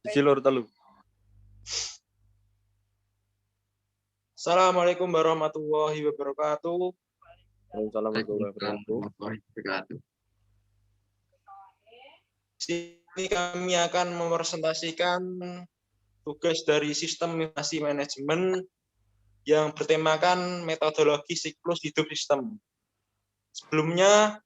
Cilur telu. Assalamualaikum warahmatullahi wabarakatuh. Waalaikumsalam warahmatullahi wabarakatuh. Di sini kami akan mepresentasikan tugas dari Sistem Informasi Manajemen yang bertemakan metodologi siklus hidup sistem. Sebelumnya,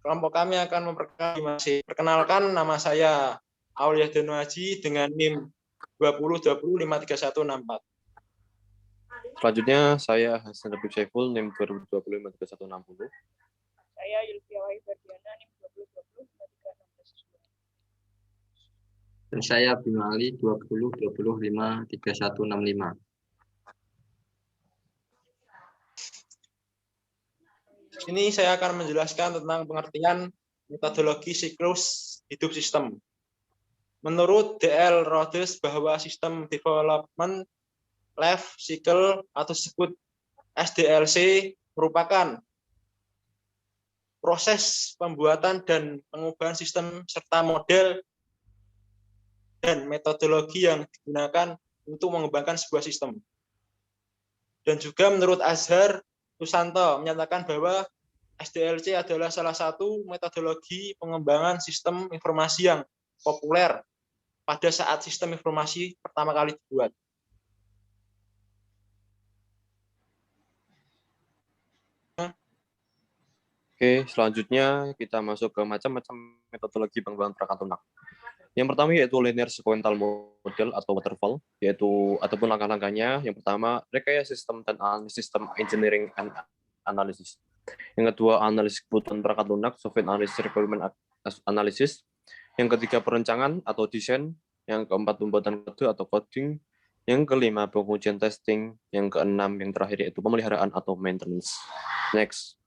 kelompok kami akan memperkenalkan nama saya Aulia Danu Haji dengan NIM 2020536164. Selanjutnya saya Hasan Habib Saiful NIM 2020-3160. Saya Yulvia Wahid Bardiana NIM 2020-3365. Dan saya Bimali 2020-25-3165. Ini saya akan menjelaskan tentang pengertian metodologi siklus hidup sistem. Menurut D.L. Rhodes bahwa sistem development life cycle atau disebut SDLC merupakan proses pembuatan dan pengubahan sistem serta model dan metodologi yang digunakan untuk mengembangkan sebuah sistem. Dan juga menurut Azhar Susanto menyatakan bahwa SDLC adalah salah satu metodologi pengembangan sistem informasi yang populer pada saat sistem informasi pertama kali dibuat. Oke, selanjutnya kita masuk ke macam-macam metodologi pengembangan perangkat lunak. Yang pertama yaitu linear sequential model atau waterfall, yaitu ataupun langkah-langkahnya. Yang pertama, rekayasa sistem dan sistem engineering and analysis. Yang kedua, analisis kebutuhan perangkat lunak, software analysis, requirement analysis. Yang ketiga, perencanaan atau desain. Yang keempat, pembuatan kode atau coding. Yang kelima, pengujian testing. Yang keenam, yang terakhir yaitu pemeliharaan atau maintenance. Next.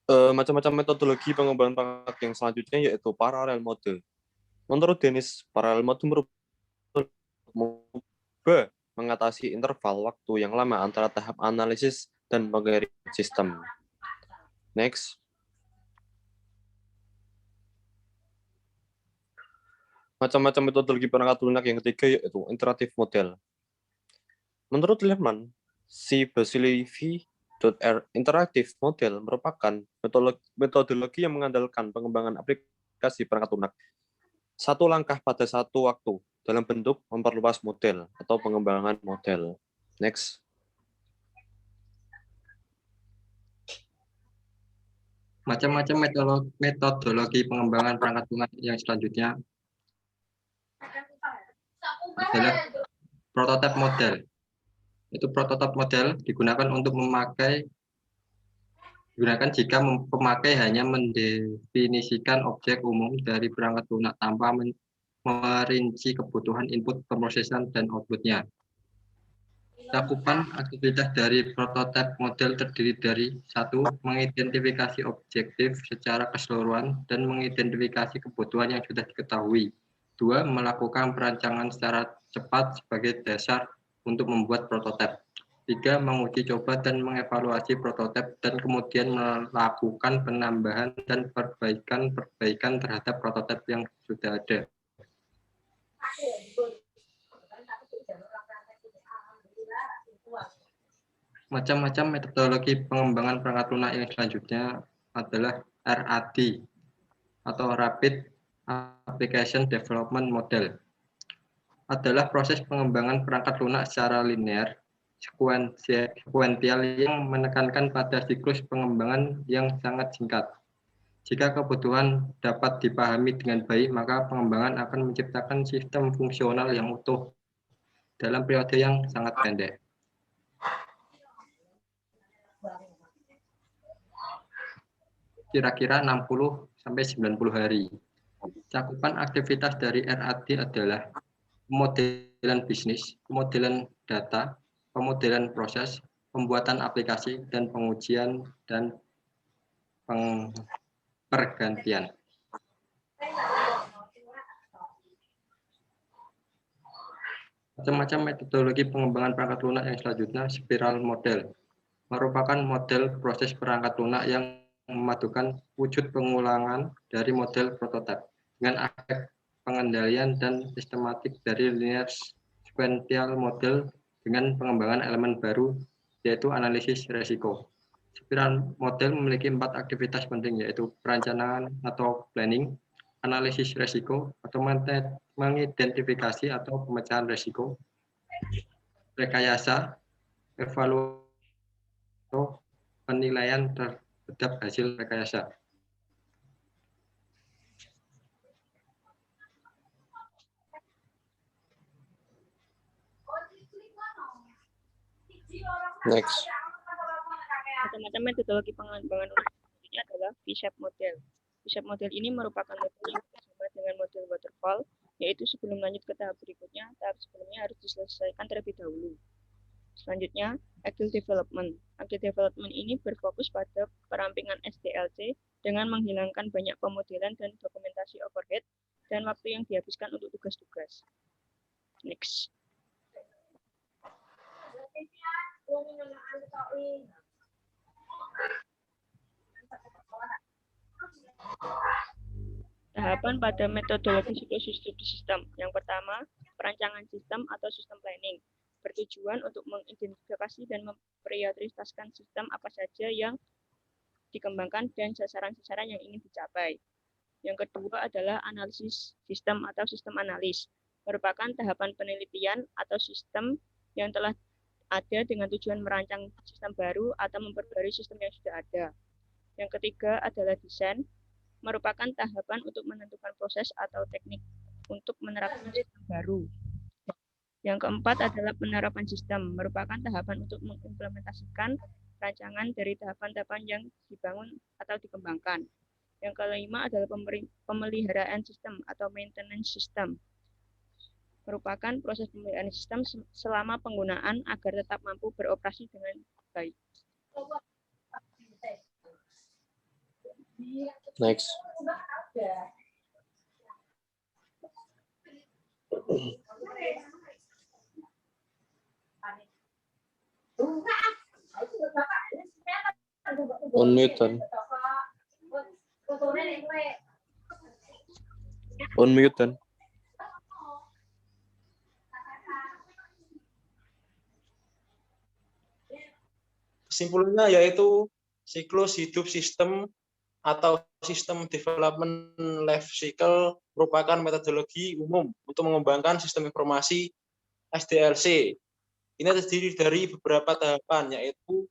Macam-macam metodologi pengembangan perangkat yang selanjutnya yaitu parallel mode. Menurut Dennis, parallel mode merupakan mengatasi interval waktu yang lama antara tahap analisis dan pengerik sistem. Next. Macam-macam metodologi perangkat lunak yang ketiga yaitu iteratif model. Menurut Lerman, si Basile-V interactive model merupakan metodologi yang mengandalkan pengembangan aplikasi perangkat lunak satu langkah pada satu waktu dalam bentuk memperluas model atau pengembangan model. Next. Macam-macam metodologi pengembangan perangkat lunak yang selanjutnya adalah prototype model. Itu prototype model digunakan jika pemakai hanya mendefinisikan objek umum dari perangkat lunak tanpa merinci kebutuhan input pemrosesan dan outputnya. Cakupan aktivitas dari prototype model terdiri dari 1. Mengidentifikasi objektif secara keseluruhan dan mengidentifikasi kebutuhan yang sudah diketahui. 2. Melakukan perancangan secara cepat sebagai dasar untuk membuat prototipe. 3. Menguji coba dan mengevaluasi prototipe dan kemudian melakukan penambahan dan perbaikan terhadap prototipe yang sudah ada. Macam-macam metodologi pengembangan perangkat lunak yang selanjutnya adalah RAD atau Rapid Application Development Model. Adalah proses pengembangan perangkat lunak secara linear sekuensial yang menekankan pada siklus pengembangan yang sangat singkat. Jika kebutuhan dapat dipahami dengan baik, maka pengembangan akan menciptakan sistem fungsional yang utuh dalam periode yang sangat pendek. Kira-kira 60-90 hari. Cakupan aktivitas dari RAD adalah pemodelan bisnis, pemodelan data, pemodelan proses, pembuatan aplikasi, dan pengujian dan pergantian. Macam-macam metodologi pengembangan perangkat lunak yang selanjutnya, spiral model merupakan model proses perangkat lunak yang memadukan wujud pengulangan dari model prototipe dengan aspek pengendalian dan sistematik dari linear sequential model dengan pengembangan elemen baru yaitu analisis resiko. Spiral model memiliki 4 aktivitas penting yaitu perencanaan atau planning, analisis resiko atau mengidentifikasi atau pemecahan resiko, rekayasa, evaluasi, penilaian terhadap hasil rekayasa. Next. Macam-macam metodologi pengembangan selanjutnya adalah V-shape model. V-shape model ini merupakan model yang sama dengan model waterfall, yaitu sebelum lanjut ke tahap berikutnya, tahap sebelumnya harus diselesaikan terlebih dahulu. Selanjutnya, Agile Development. Agile Development ini berfokus pada perampingan SDLC dengan menghilangkan banyak pemodelan dan dokumentasi overhead dan waktu yang dihabiskan untuk tugas-tugas. Next. Tahapan pada metodologi siklus sistem. Yang pertama, perancangan sistem atau sistem planning. Bertujuan untuk mengidentifikasi dan memprioritaskan sistem apa saja yang dikembangkan dan sasaran-sasaran yang ingin dicapai. Yang kedua adalah analisis sistem atau sistem analis. Merupakan tahapan penelitian atau sistem yang telah ada dengan tujuan merancang sistem baru atau memperbarui sistem yang sudah ada. Yang ketiga adalah desain, merupakan tahapan untuk menentukan proses atau teknik untuk menerapkan sistem baru. Yang keempat adalah penerapan sistem, merupakan tahapan untuk mengimplementasikan rancangan dari tahapan-tahapan yang dibangun atau dikembangkan. Yang kelima adalah pemeliharaan sistem atau maintenance system, merupakan proses pemeliharaan sistem selama penggunaan agar tetap mampu beroperasi dengan baik. Next. Unmute. Unmute. Kesimpulannya yaitu siklus hidup sistem atau sistem development life cycle merupakan metodologi umum untuk mengembangkan sistem informasi SDLC. Ini terdiri dari beberapa tahapan, yaitu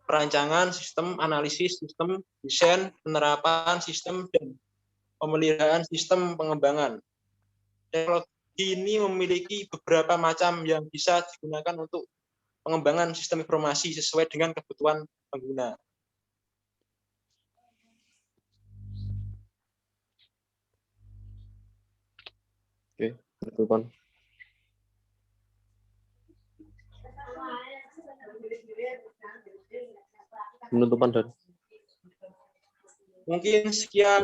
perancangan sistem, analisis sistem, desain, penerapan sistem, dan pemeliharaan sistem pengembangan. Teknologi ini memiliki beberapa macam yang bisa digunakan untuk pengembangan sistem informasi sesuai dengan kebutuhan pengguna. Oke, penutupan. Penutupan dan Mungkin sekian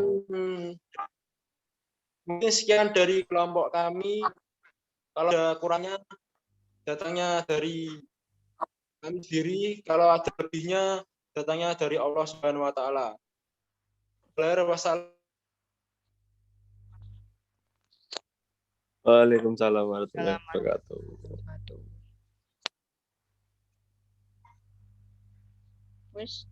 dari kelompok kami. Kalau ada kurangnya datangnya dari kami sendiri, kalau ada lebihnya datangnya dari Allah Subhanahu wa taala. Waalaikumsalam warahmatullahi wabarakatuh. Wes.